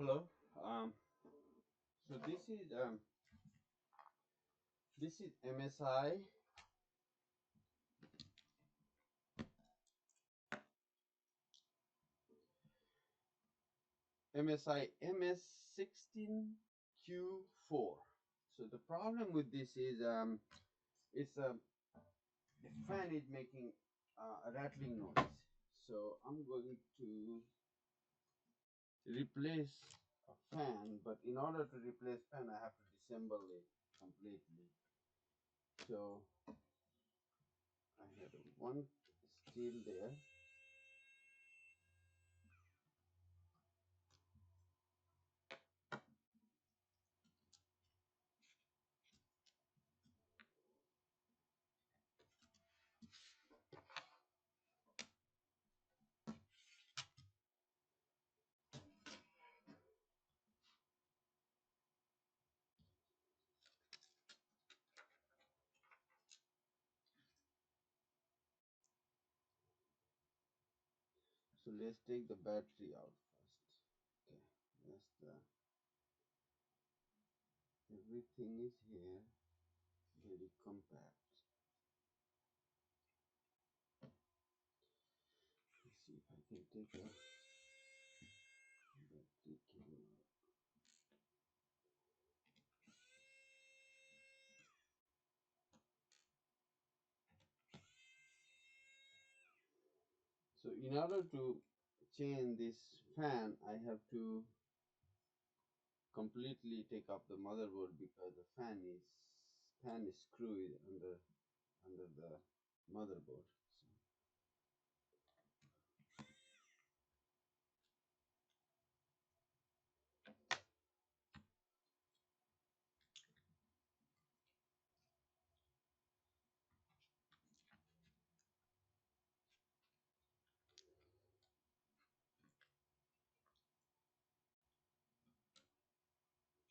Hello. So this is MSI MS16Q4. So the problem with this is it's the fan is making a rattling noise. So I'm going to replace a fan, but in order to replace fan, I have to disassemble it completely. So I have one steel there. So let's take the battery out first. Okay, that's the everything is here, very compact. Let's see if I can take a battery cable out. So in order to change this fan, I have to completely take off the motherboard because the fan is screwed under the motherboard.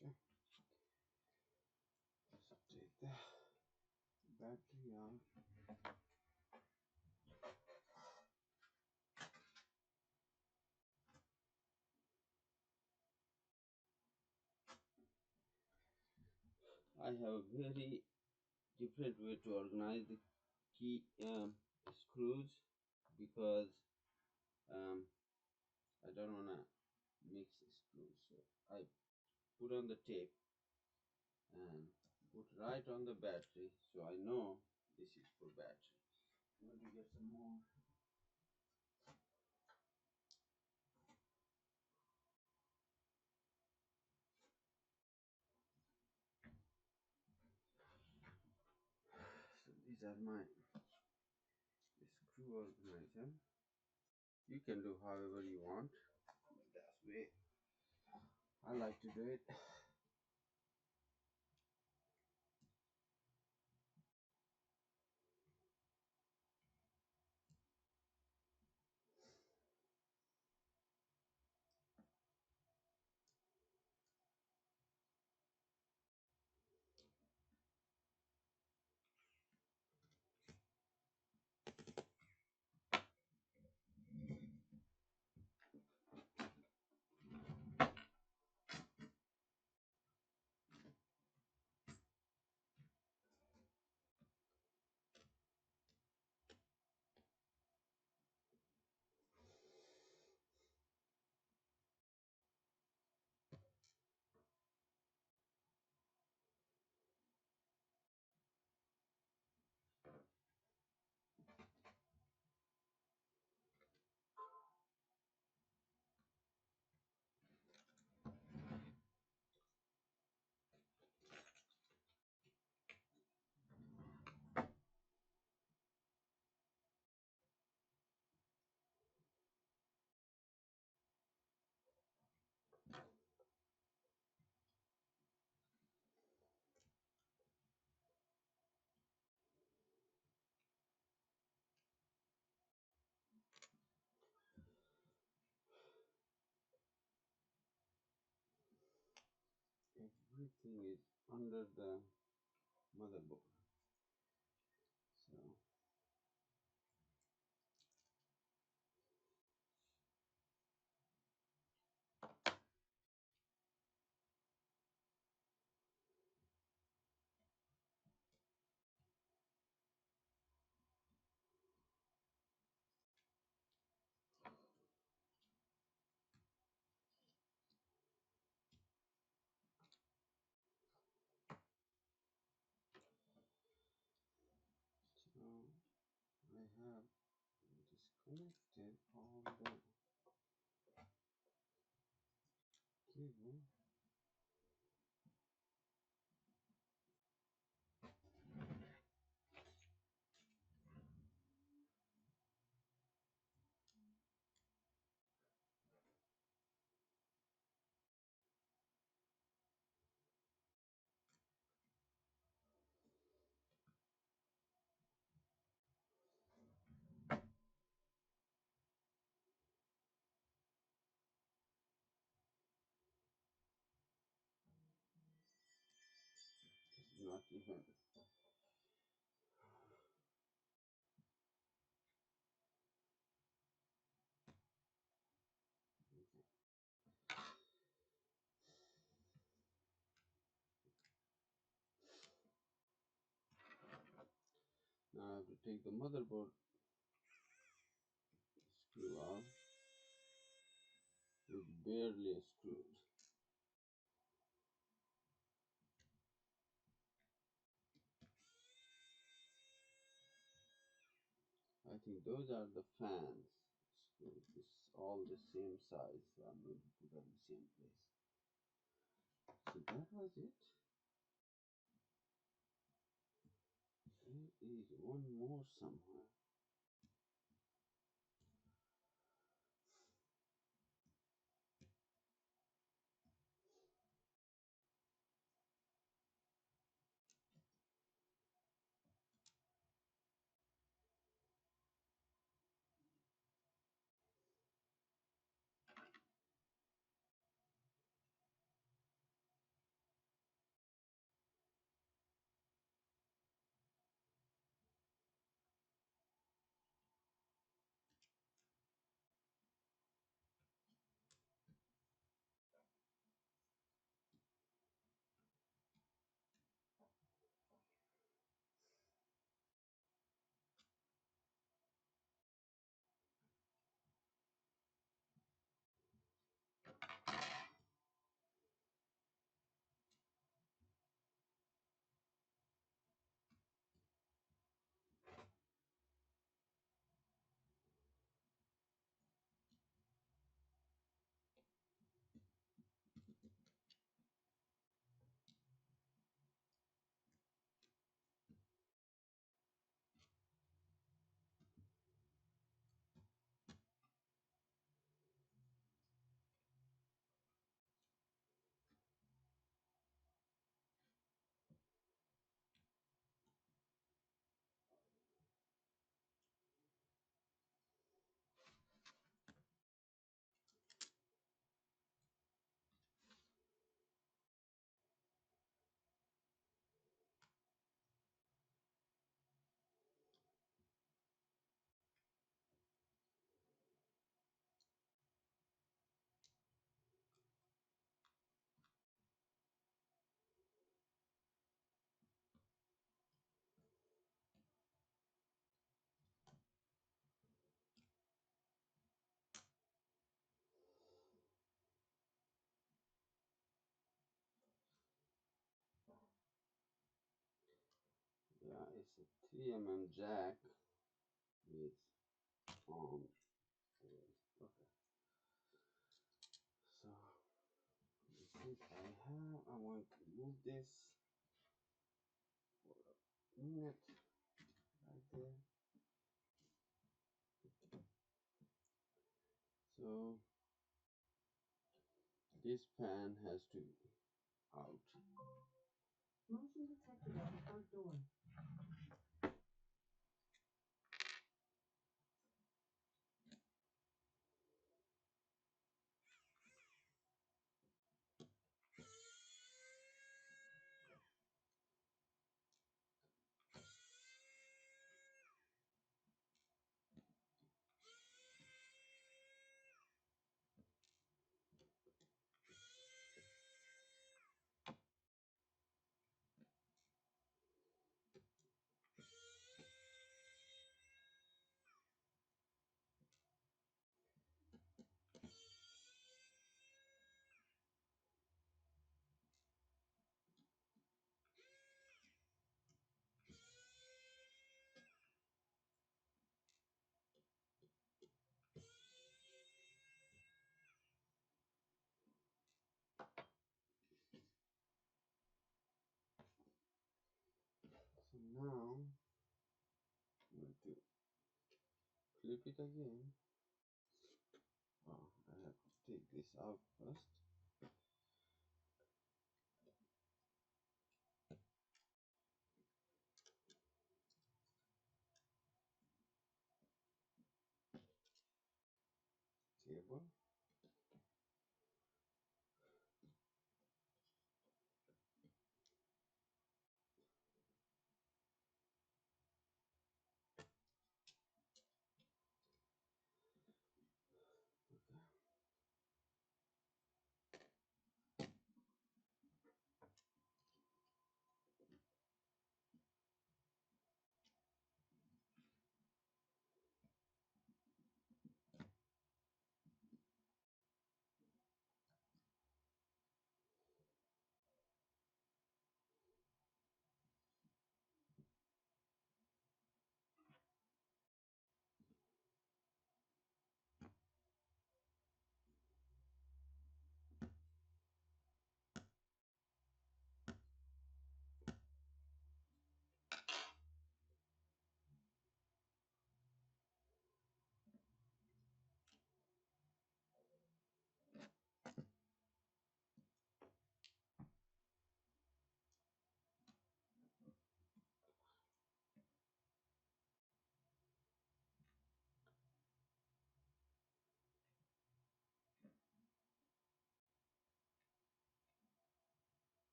So okay, so take the battery out. I have a very different way to organize the key screws because um, I don't wanna mix screws. So I put on the tape and put right on the battery, so I know this is for battery. I'm going to get some more. So these are my screw organizer. You can do however you want, but that's the way I like to do it. Everything is under the motherboard. So connected all the cable. It's not even. Okay. Now I have to take the motherboard screw out, which barely screwed. I think those are the fans. It's all the same size, so I'm going to put at the same place. So that was it. There is one more somewhere. Yeah, it's a 3 mm jack with on. Okay, so this is I have. I'm going to move this for a minute right there. So this pan has to be out. Motion detected at the front door. Now I'm going to flip it again. Oh, I have to take this out first. Table.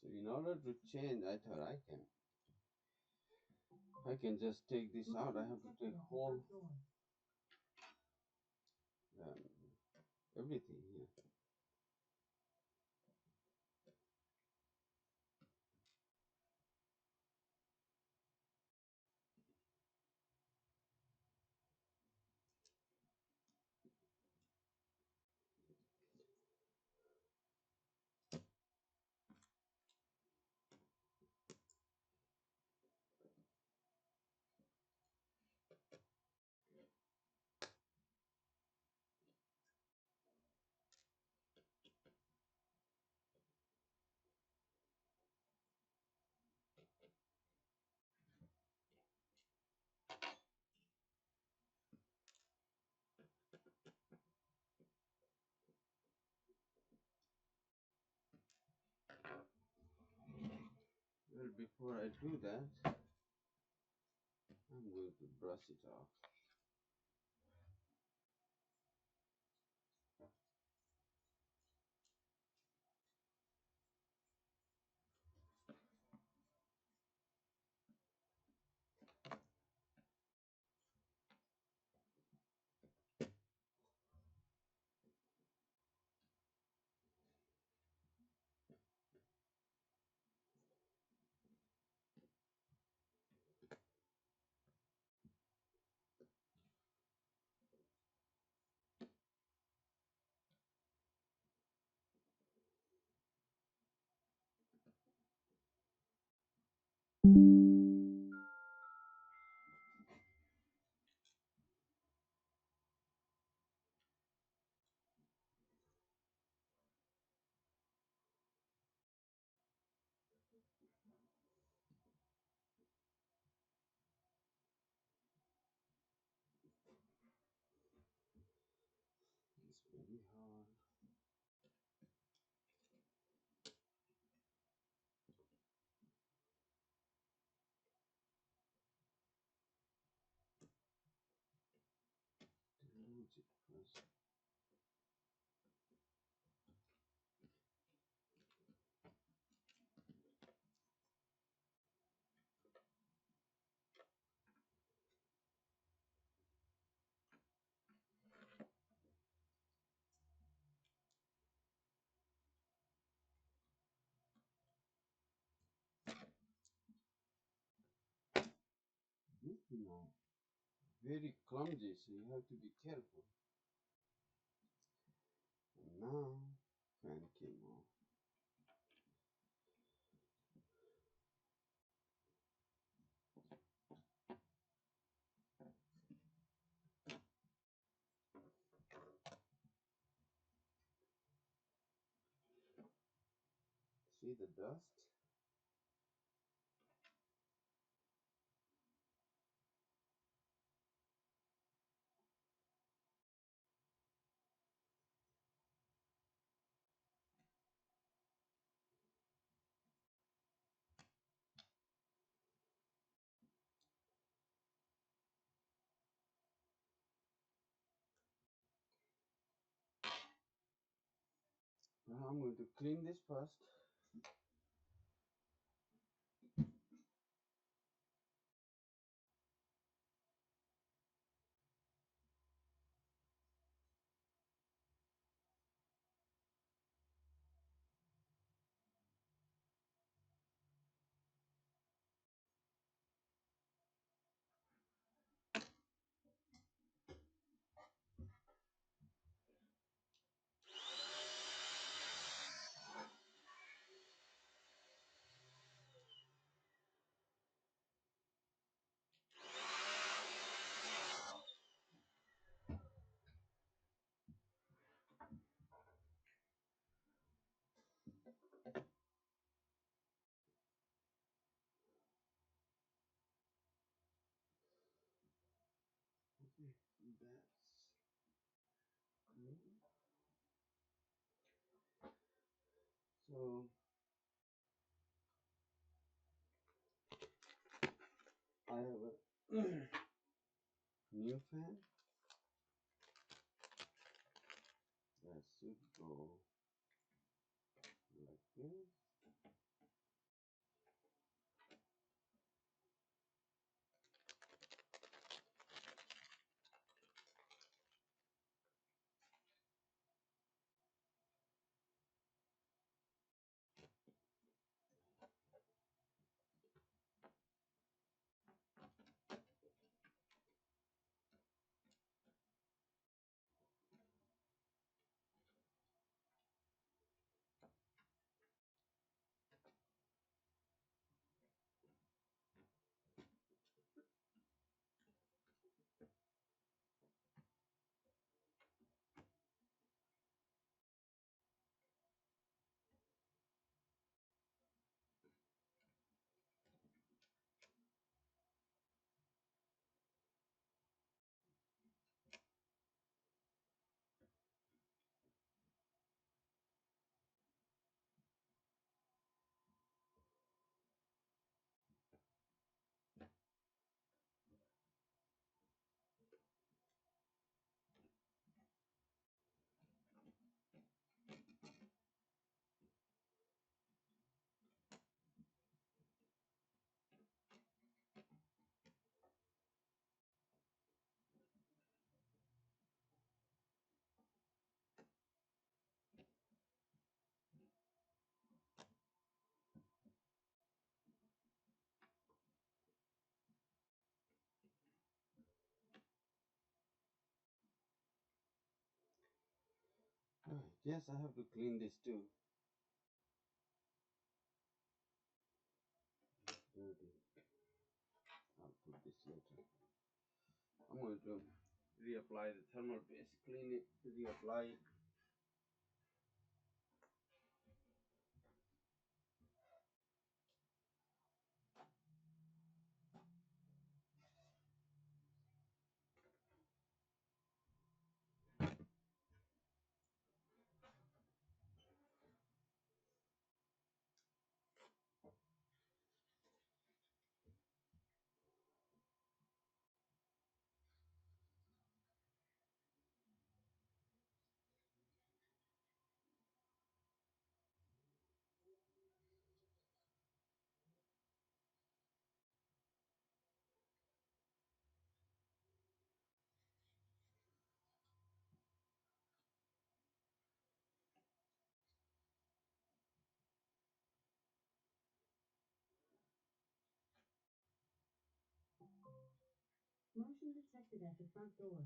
So in order to change, I thought I can just take this out. I have to take whole um, everything here. Well, before I do that, I'm going to brush it off. It's very hard. Dilute it first. This thing are very clumsy, so you have to be careful. And now, fan came off. see the dust. Now I'm going to clean this first. Okay, that's clean. So I have a new fan that should go like this. Alright, yes, I have to clean this too. Dirty. I'll put this later. I'm going to reapply the thermal paste, clean it, reapply it. Motion detected at the front door.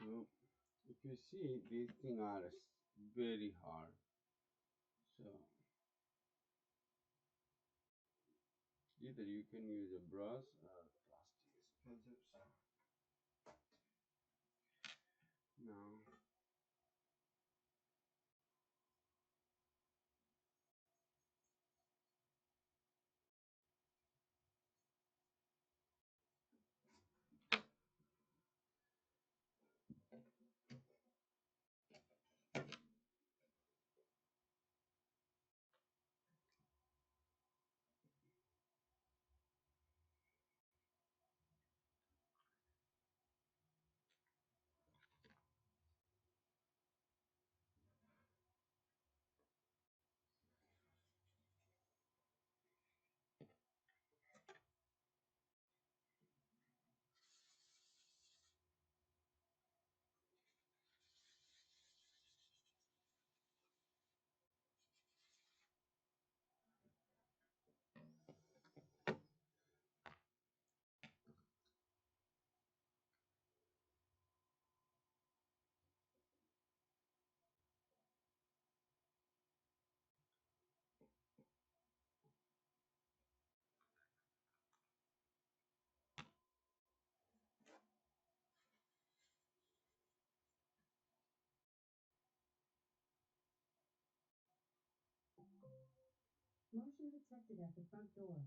So if you see, these things are very hard. So either you can use a brush or plastic scissors. Now Motion detected at the front door.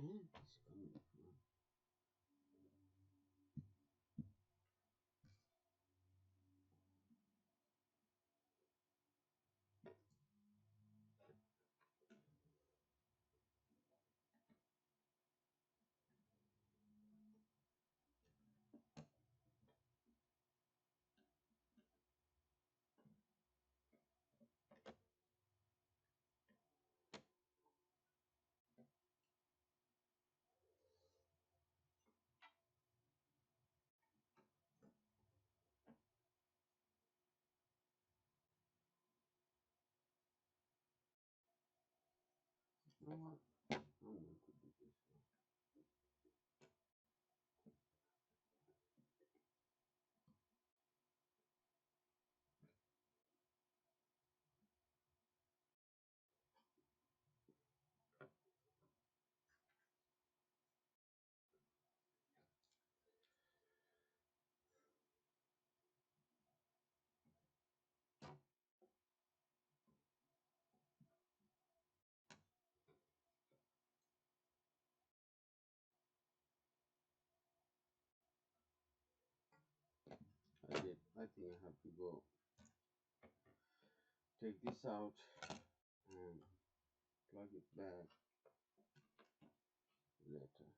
this ant is coming from. You know what? I'm going to do this now. I think I have to go take this out and plug it back later.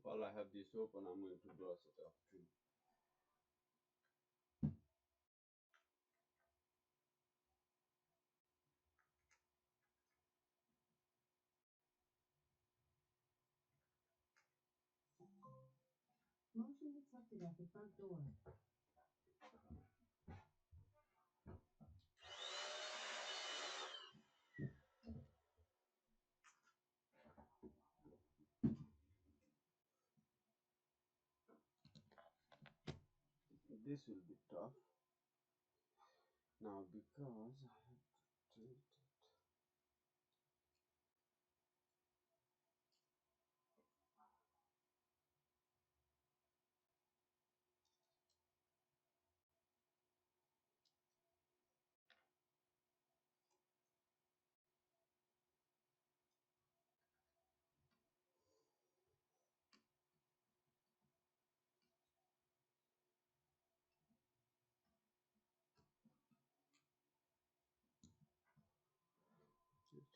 While I have this open, I'm going to draw a set of three. Motion detected at the front door. This will be tough now because I have to treat it.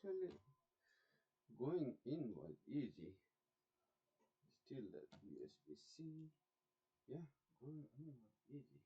Actually, going in was easy. Still, that USB-C. Yeah, going in was easy.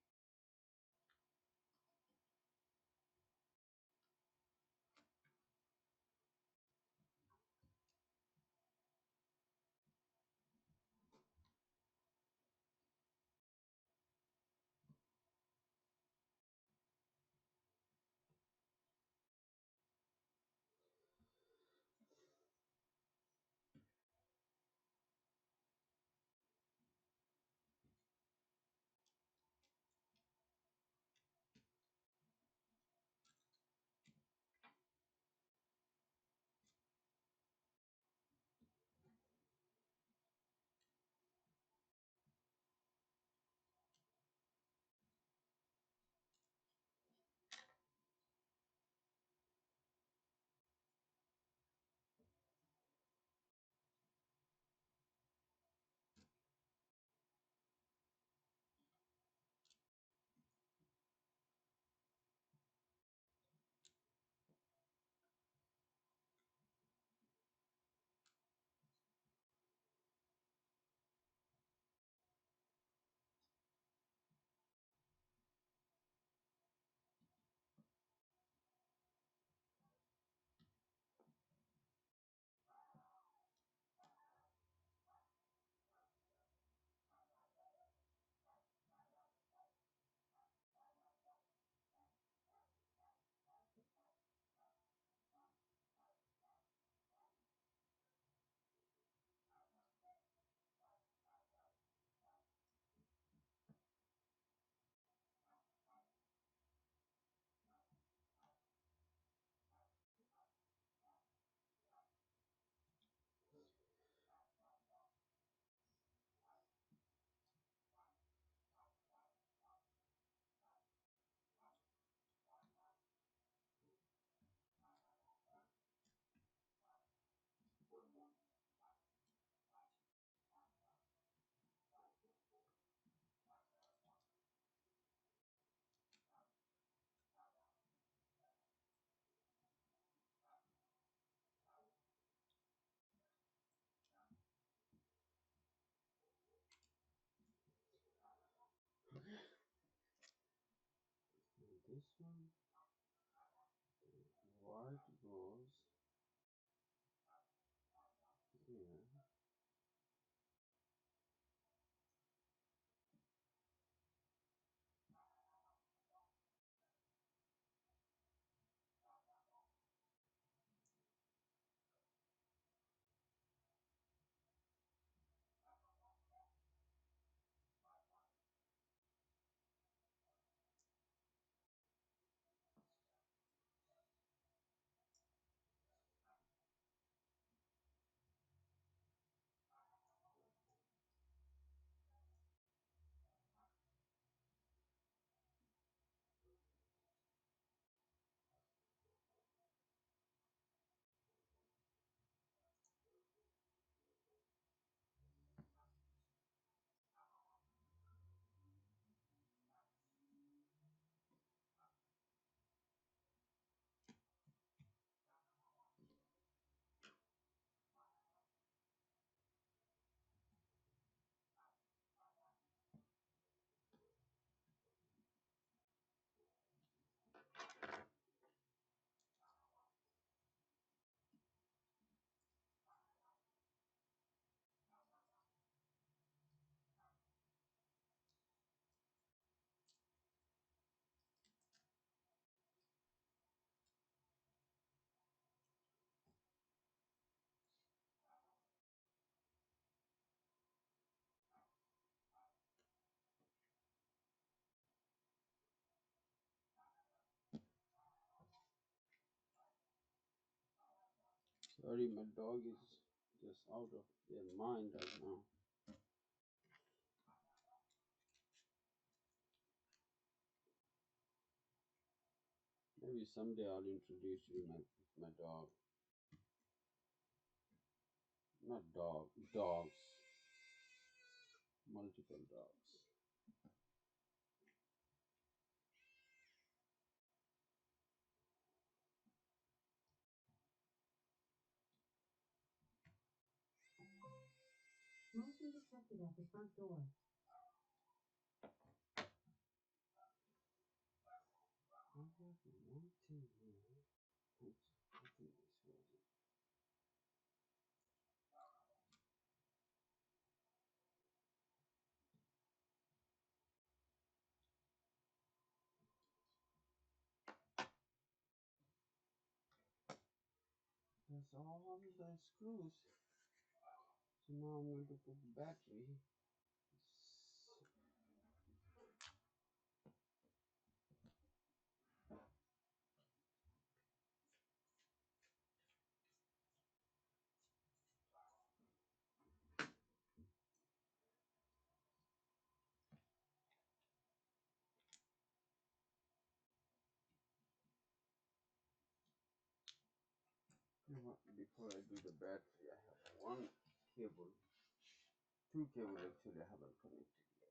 And this one, white goes here. Sorry, my dog is just out of their mind right now. Maybe someday I'll introduce you my dog. Not dog, dogs. Multiple dogs. Motion detected at the front door. I have one thing here. Oops, I think this was it. That's all the screws. So now I'm going to put the battery. You know what? Before I do the battery, I have one cable, two cables actually I haven't connected yet.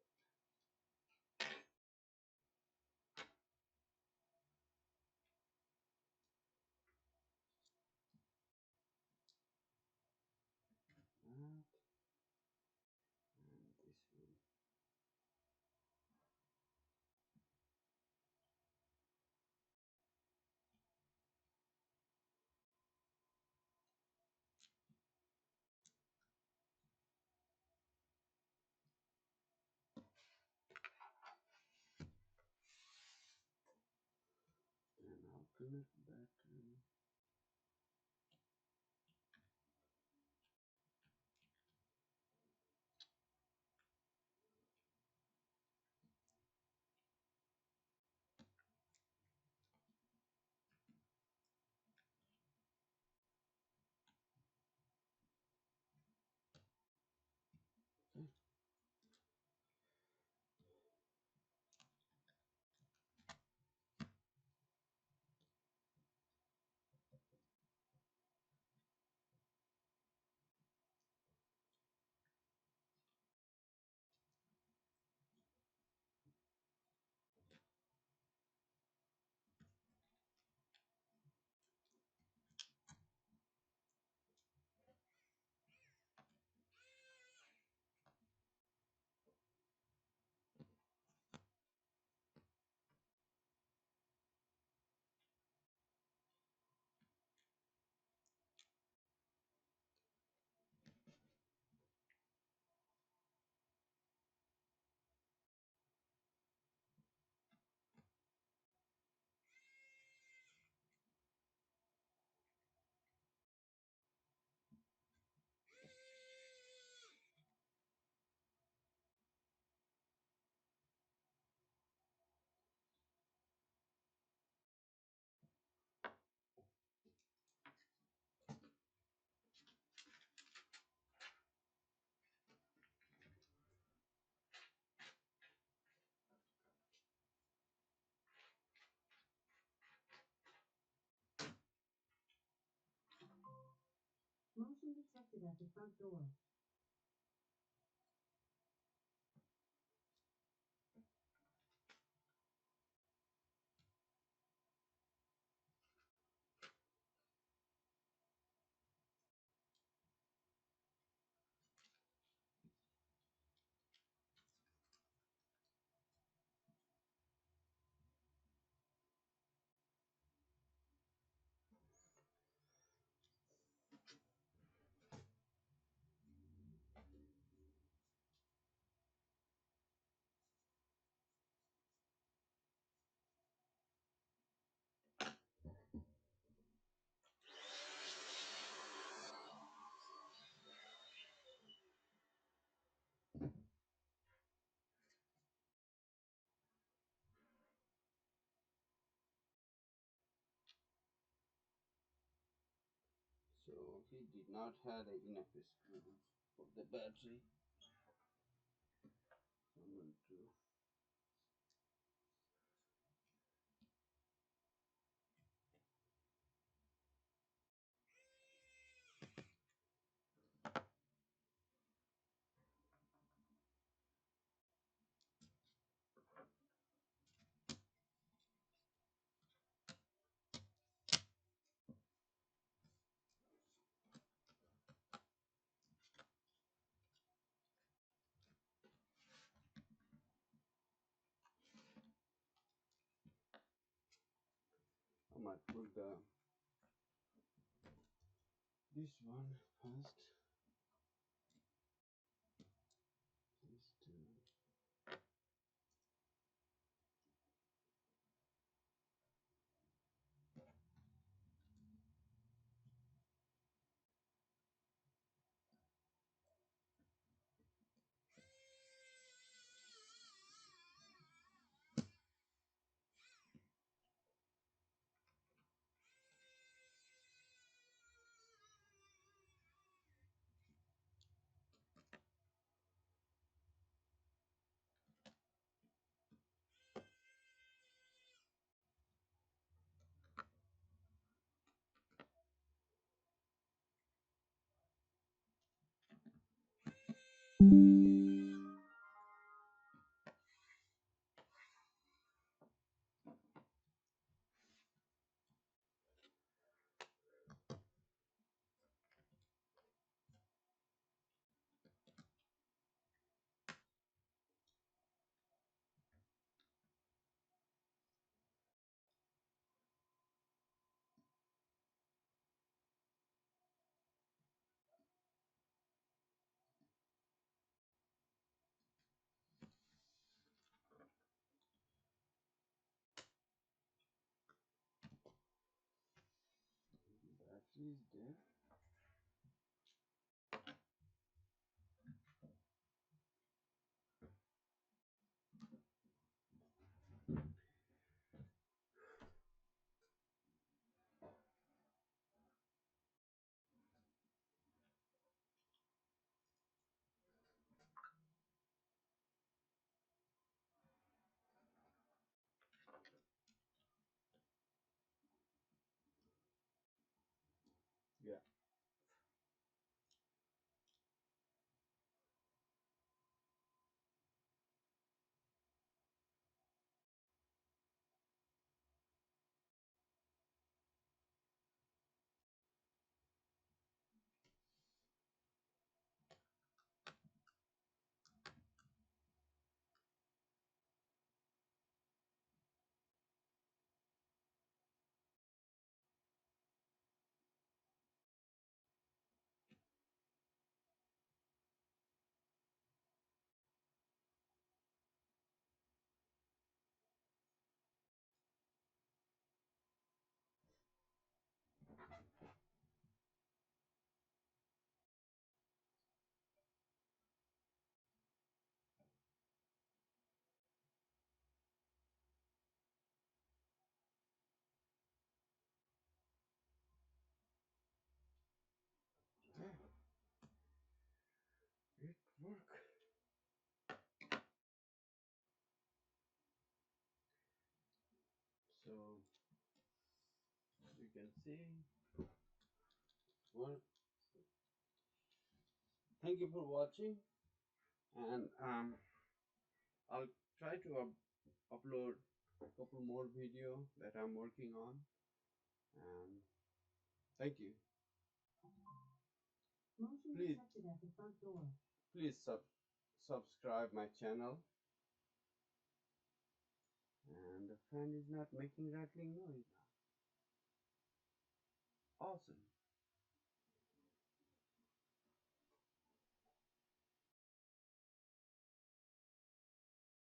That and this one. And I'll connect battery. Okay. Motion detected at the front door. he did not have enough screws for the battery. So I'm going to I might put this one first. These two. Battery is dead. Yeah. It worked. So you can see work. Thank you for watching, and I'll try to upload a couple more video that I'm working on. And thank you. Motion Please, detected at the front door. please subscribe my channel. And the fan is not making rattling noise now. Awesome.